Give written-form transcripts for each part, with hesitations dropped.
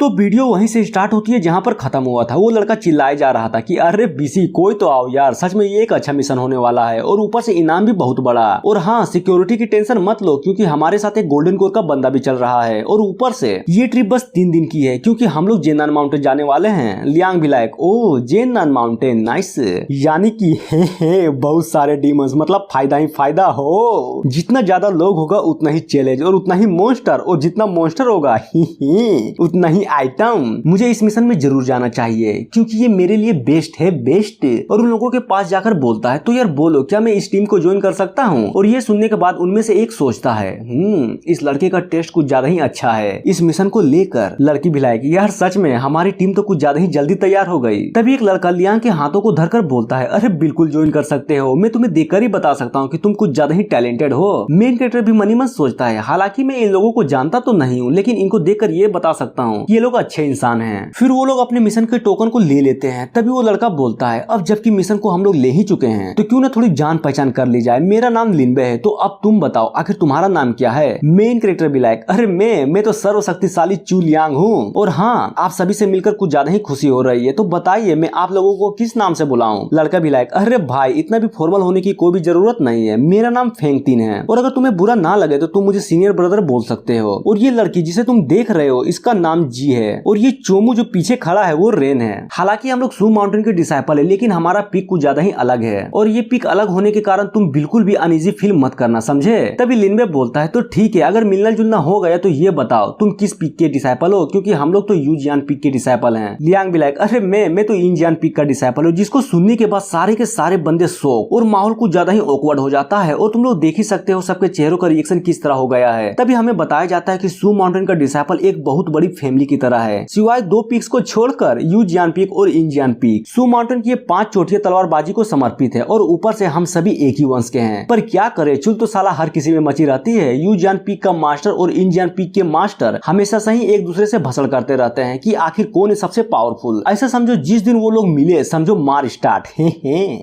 तो वीडियो वहीं से स्टार्ट होती है जहां पर खत्म हुआ था। वो लड़का चिल्लाए जा रहा था कि अरे बीसी कोई तो आओ यार, सच में ये एक अच्छा मिशन होने वाला है और ऊपर से इनाम भी बहुत बड़ा। और हाँ, सिक्योरिटी की टेंशन मत लो क्योंकि हमारे साथ एक गोल्डन कोर का बंदा भी चल रहा है। और ऊपर से ये ट्रिप बस 3 दिन की है क्योंकि हम लोग जेन्नान माउंटेन जाने वाले हैं। लियांग भी लाइक ओ जेन्नान माउंटेन नाइस, यानी कि बहुत सारे डीमंस, मतलब फायदा ही फायदा हो। जितना ज्यादा लोग होगा उतना ही चैलेंज और उतना ही मॉन्स्टर, और जितना मॉन्स्टर होगा उतना ही आइटम। मुझे इस मिशन में जरूर जाना चाहिए क्योंकि ये मेरे लिए बेस्ट है, बेस्ट। और उन लोगों के पास जाकर बोलता है तो यार बोलो क्या मैं इस टीम को ज्वाइन कर सकता हूँ। और ये सुनने के बाद उनमें से एक सोचता है इस लड़के का टेस्ट कुछ ज्यादा ही अच्छा है। इस मिशन को लेकर लड़की भी लाएगी यार सच में हमारी टीम तो कुछ ज्यादा ही जल्दी तैयार हो गई। तभी एक लड़का लियांग के हाथों को धरकर बोलता है अरे बिल्कुल ज्वाइन कर सकते हो, मैं तुम्हें देखकर ही बता सकता हूँ कि तुम कुछ ज्यादा ही टैलेंटेड हो। मेन कैरेक्टर भी मनी मन सोचता है हालांकि मैं इन लोगों को जानता तो नहीं हूँ लेकिन इनको देखकर ये बता सकता हूँ ये लोग अच्छे इंसान हैं। फिर वो लोग अपने मिशन के टोकन को ले लेते हैं। तभी वो लड़का बोलता है अब जबकि मिशन को हम लोग ले ही चुके हैं तो क्यों ना थोड़ी जान पहचान कर ली जाए। मेरा नाम लिनबे है तो अब तुम बताओ आखिर तुम्हारा नाम क्या है। मेन कैरेक्टर भी लाइक अरे मैं तो सर्वशक्तिशाली चू लियांग हूँ और हाँ आप सभी से मिलकर कुछ ज्यादा ही खुशी हो रही है तो बताइए मैं आप लोगों को किस नाम से बुलाऊं। लड़का भी लाइक अरे भाई इतना भी फॉर्मल होने की कोई भी जरूरत नहीं है, मेरा नाम फेंगतीन है और अगर तुम्हें बुरा ना लगे तो तुम मुझे सीनियर ब्रदर बोल सकते हो। और ये लड़की जिसे तुम देख रहे हो इसका नाम जी है और ये चोमू जो पीछे खड़ा है वो रेन है। हालांकि हम लोग सू माउंटेन के डिसाइपल है लेकिन हमारा पिक कुछ ज्यादा ही अलग है और ये पिक अलग होने के कारण तुम बिल्कुल भी अनइजी फील मत करना, समझे। तभी लिनबे बोलता है तो ठीक है अगर मिलना जुलना हो गया तो ये बताओ तुम किस पिक के डिसाइपल हो क्योंकि हम लोग तो यूजियान पिक के डिसाइपल हैं। लियांग भी लाइक अरे मैं तो इंजियान पिक का डिसाइपल हूँ। जिसको सुनने के बाद सारे के सारे बंदे शॉक और माहौल कुछ ज्यादा ही ऑकवर्ड हो जाता है और तुम लोग देख ही सकते हो सबके चेहरों का रिएक्शन किस तरह हो गया है। तभी हमें बताया जाता है कि सू माउंटेन का डिसाइपल एक बहुत बड़ी फैमिली की तरह है सिवाय 2 पिक्स को छोड़कर, यूजियान पिक और इंजियान पिक। सू माउंटेन की 5 चोटियां तलवारबाजी को समर्पित है और ऊपर से हम सभी एक ही वंश के हैं। पर क्या करे चुल तो साला हर किसी में मची रहती है। यूजियान पिक का मास्टर और इंजियान पिक के मास्टर हमेशा से ही एक दूसरे से भसड़ करते रहते हैं कि आखिर कौन है सबसे पावरफुल। ऐसा समझो जिस दिन वो लोग मिले समझो मार स्टार्ट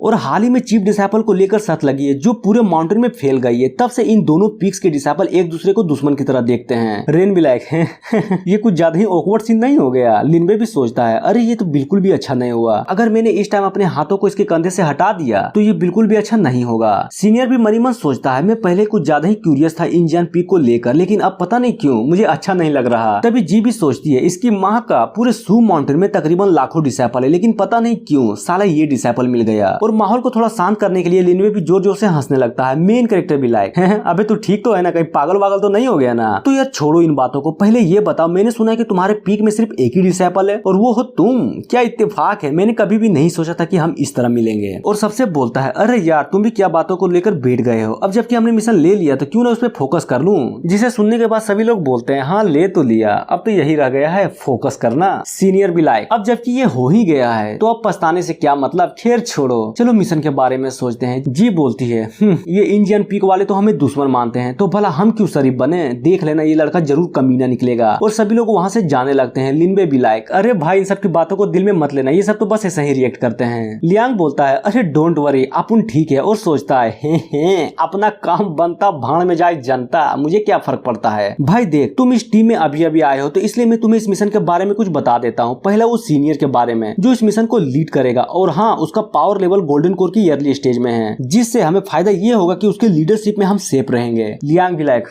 और हाल ही में चीफ डिसाइपल को लेकर साथ लगी है जो पूरे माउंटेन में फैल गई है। तब से इन दोनों पिक्स के डिसाइपल एक दूसरे को दुश्मन की तरह देखते हैं। रेन भी लाइक है ये कुछ ज्यादा ही ऑकवर्ड सीन नहीं हो गया। लिनबे भी सोचता है अरे ये तो बिल्कुल भी अच्छा नहीं हुआ, अगर मैंने इस टाइम अपने हाथों को इसके कंधे से हटा दिया तो ये बिल्कुल भी अच्छा नहीं होगा। सीनियर भी मनी मन सोचता है मैं पहले कुछ ज्यादा ही क्यूरियस था इंजियन पिक को लेकर लेकिन अब पता नहीं क्यों मुझे अच्छा नहीं लग रहा। तभी जी भी सोचती है इसकी माँ का पूरे सू माउंटेन में तकरीबन लाखों डिसाइपल है लेकिन पता नहीं क्यों साला ये डिसाइपल मिल गया। और माहौल को थोड़ा शांत करने के लिए लिनबे भी जोर जोर से हंसने लगता है। मेन कैरेक्टर भी लाइक अबे तू ठीक तो है ना, कहीं पागल वागल तो नहीं हो गया ना। तो यार छोड़ो इन बातों को, पहले ये बताओ मैंने सुना है कि तुम्हारे पीक में सिर्फ एक ही डिसाइपल है और वो हो तुम। क्या इत्तेफाक है, मैंने कभी भी नहीं सोचा था कि हम इस तरह मिलेंगे। और सबसे बोलता है अरे यार तुम भी क्या बातों को लेकर बैठ गए हो, अब जबकि हमने मिशन ले लिया तो क्यों ना उस पर फोकस कर लूं। जिसे सुनने के बाद सभी लोग बोलते हैं हाँ ले तो लिया, अब तो यही रह गया है फोकस करना। सीनियर भी लाइक अब जबकि ये हो ही गया है तो अब पछताने से क्या मतलब, खैर छोड़ो चलो मिशन के बारे में सोचते हैं। जी बोलती है ये इंडियन पीक वाले तो हमें दुश्मन मानते हैं तो भला हम क्यों शरीफ बने, देख लेना ये लड़का जरूर कमीना निकलेगा। और सभी लोग वहाँ से जाने लगते हैं। लिनबे भी लाइक अरे भाई इन सब की बातों को दिल में मत लेना, ये सब तो बस ऐसे ही रिएक्ट करते हैं। लियांग बोलता है अरे डोंट वरी अपन ठीक है और सोचता है हे अपना काम बनता भाड़ में जाए जनता, मुझे क्या फर्क पड़ता है। भाई देख तुम इस टीम में अभी अभी आए हो तो इसलिए मैं तुम्हें इस मिशन के बारे में कुछ बता देता हूँ। पहला वो सीनियर के बारे में जो इस मिशन को लीड करेगा और हाँ उसका पावर लेवल गोल्डन कोर की अर्ली स्टेज में है जिससे हमें फायदा ये होगा कि उसके लीडरशिप में हम सेफ रहेंगे। लियांग भी लाइक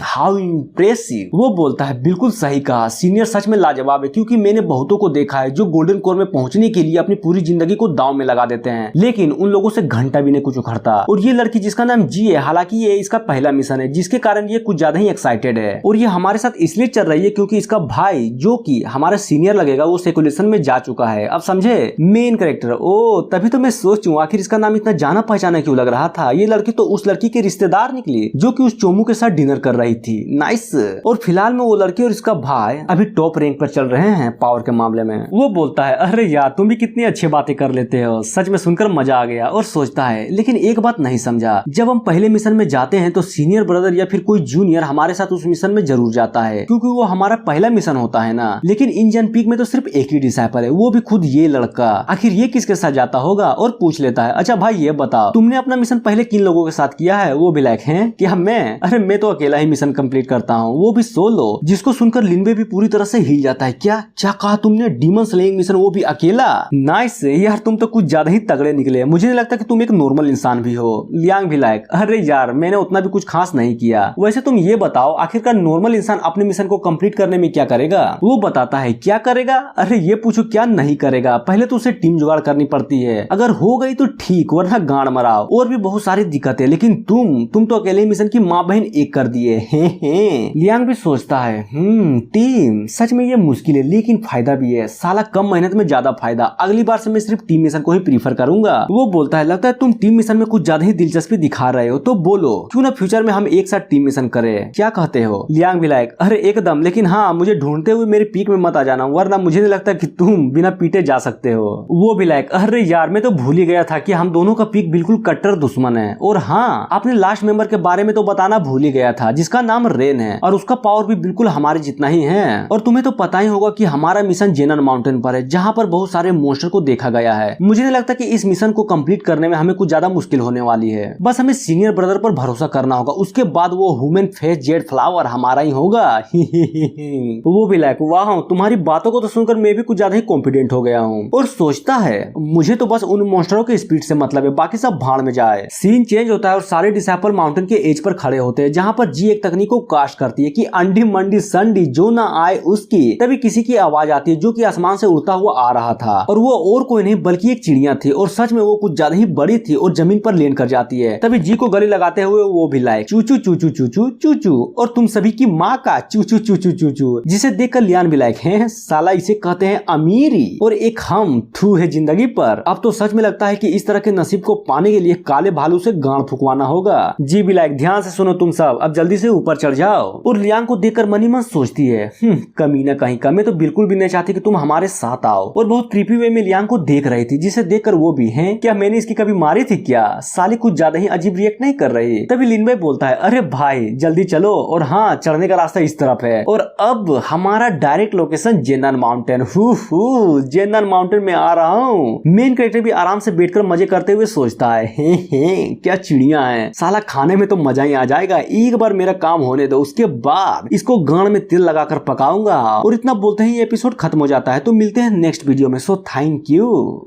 हाउ इम्प्रेसिव। वो बोलता है बिल्कुल सही कहा, सीनियर सच में लाजवाब है क्योंकि मैंने बहुतों को देखा है जो गोल्डन कोर में पहुंचने के लिए अपनी पूरी जिंदगी को दांव में लगा देते हैं लेकिन उन लोगों से घंटा भी नहीं कुछ उखड़ता। और ये लड़की जिसका नाम जी है, हालांकि ये इसका पहला मिशन है जिसके कारण ये कुछ ज्यादा ही एक्साइटेड है और ये हमारे साथ इसलिए चल रही है क्योंकि इसका भाई जो कि हमारा सीनियर लगेगा वो सेकुलेशन में जा चुका है। अब समझे मेन कैरेक्टर। ओ तभी तो मैं सोचूं आखिर इसका नाम इतना जाना पहचाना क्यों लग रहा था। ये लड़की तो उस लड़की के रिश्तेदार निकली जो कि उस चोमू के साथ डिनर कर रही थी। नाइस। और फिलहाल में वो लड़की और इसका भाई अभी टॉप रैंक पर चल रहे हैं पावर के मामले में। वो बोलता है अरे यार तुम भी कितनी अच्छी बातें कर लेते हो, सच में सुनकर मजा आ गया। और सोचता है लेकिन एक बात नहीं समझा, जब हम पहले मिशन में जाते हैं तो सीनियर ब्रदर या फिर कोई जूनियर हमारे साथ उस मिशन में जरूर जाता है क्योंकि वो हमारा पहला मिशन होता है ना। लेकिन इंडियन पीक में तो सिर्फ एक ही डिसाइपल है, वो भी खुद ये लड़का। आखिर ये किसके साथ जाता होगा। और पूछ लेता है अच्छा भाई ये बताओ तुमने अपना मिशन पहले किन लोगों के साथ किया है। वो भी लाइक है कि मैं अरे मैं तो अकेला ही मिशन कंप्लीट करता हूँ, वो भी सोलो। जिसको सुनकर लिनबे भी पूरी तरह से हिल जाता है। क्या क्या कहा तुमने? डीमन स्लेइंग मिशन, वो भी अकेला? नाइस यार, तुम तो कुछ ज्यादा ही तगड़े निकले। मुझे नहीं लगता कि तुम एक नॉर्मल इंसान भी हो। लियांग भी लाइक, अरे यार मैंने उतना भी कुछ खास नहीं किया। वैसे तुम ये बताओ, आखिरकार नॉर्मल इंसान अपने मिशन को कंप्लीट करने में क्या करेगा? वो बताता है क्या करेगा। अरे ये पूछो क्या नहीं करेगा, पहले तो उसे टीम जुगाड़ करनी पड़ती है। अगर हो गई तो ठीक, वरना गांड मराओ। और भी बहुत सारी दिक्कतें, लेकिन तुम तो अकेले मिशन की माँ बहन एक कर दिए। लियांग भी सोचता है टीम, सच में ये मुश्किल है लेकिन फायदा भी है। साला कम मेहनत में ज्यादा फायदा। अगली बार से मैं सिर्फ टीम मिशन को ही प्रीफर करूंगा। वो बोलता है लगता है तुम टीम मिशन में कुछ ज्यादा ही दिलचस्पी दिखा रहे हो, तो बोलो क्यों ना फ्यूचर में हम एक साथ टीम मिशन करें, क्या कहते हो? लियांग भी लाइक, अरे एकदम, लेकिन हाँ मुझे ढूंढते हुए मेरे पीक में मत आ जाना, वरना मुझे नहीं लगता कि तुम बिना पीटे जा सकते हो। वो भी लाइक, अरे यार मैं तो भूल ही गया था कि हम दोनों का पीक बिल्कुल कट्टर दुश्मन है। और हाँ, आपने लास्ट मेंबर के बारे में तो बताना भूल ही गया था, जिसका नाम रेन है और उसका पावर भी बिल्कुल हमारे जितना ही है। और तुम्हें तो पता ही होगा कि हमारा मिशन जेनन माउंटेन पर है, जहाँ पर बहुत सारे मॉन्स्टर को देखा गया है। मुझे नहीं लगता कि इस मिशन को कंप्लीट करने में हमें कुछ ज्यादा मुश्किल होने वाली है। बस हमें सीनियर ब्रदर पर भरोसा करना होगा, उसके बाद वो ह्यूमन फेस जेड फ्लावर हमारा ही होगा। वो भी लाइक, वाह तुम्हारी बातों को तो सुनकर मैं भी कुछ ज्यादा ही कॉन्फिडेंट हो गया हूँ। और सोचता है मुझे तो बस उन मॉन्स्टरों के स्पीड से मतलब है, बाकी सब भाड़ में जाए। सीन चेंज होता है और सारे डिसाइपल माउंटेन के एज पर खड़े होते हैं, जहाँ पर जी एक तकनीक को कास्ट करती है कि अंडी मंडी संडी जो ना आए उसकी। तभी किसी की आवाज आती है जो कि आसमान से उड़ता हुआ आ रहा था, और वो और कोई नहीं बल्कि एक चिड़िया थी। और सच में वो कुछ ज्यादा ही बड़ी थी और जमीन पर लैंड कर जाती है। तभी जी को गले लगाते हुए वो भी लाइक, चूचू चूचू चूचू चूचू, और तुम सभी की माँ का चूचू चूचू चूचू। जिसे देखकर लियान भी लाइक, है साला इसे कहते हैं अमीरी, और एक हम थू है जिंदगी पर। अब तो सच में लगता है कि इस तरह के नसीब को पाने के लिए काले भालू से गांड फुकवाना होगा। जी भी लाइक, ध्यान से सुनो तुम सब, अब जल्दी से ऊपर चढ़ जाओ। और लियांग को देखकर मनी मन सोचती है कमीना कहीं का, मैं तो बिल्कुल भी नहीं चाहती कि तुम हमारे साथ आओ। और बहुत क्रीपी वे में लियांग को देख रही थी, जिसे देखकर वो भी है, क्या मैंने इसकी कभी मारी थी क्या? साली कुछ ज्यादा ही अजीब रिएक्ट नहीं कर रही। तभी लिनबे बोलता है, अरे भाई जल्दी चलो, और हाँ चढ़ने का रास्ता इस तरफ है। और अब हमारा डायरेक्ट लोकेशन जेनन माउंटेन। जेनन माउंटेन में आ रहा हूँ। मेन कैरेक्टर भी आराम से बैठकर मजे करते हुए सोचता है, हे क्या चिड़िया है, साला खाने में तो मजा ही आ जाएगा। एक बार मेरा काम होने दो, उसके बाद इसको गांड में तिल लगाकर पकाऊंगा। और इतना बोलते ही एपिसोड खत्म हो जाता है। तो मिलते हैं नेक्स्ट वीडियो में। So thank you.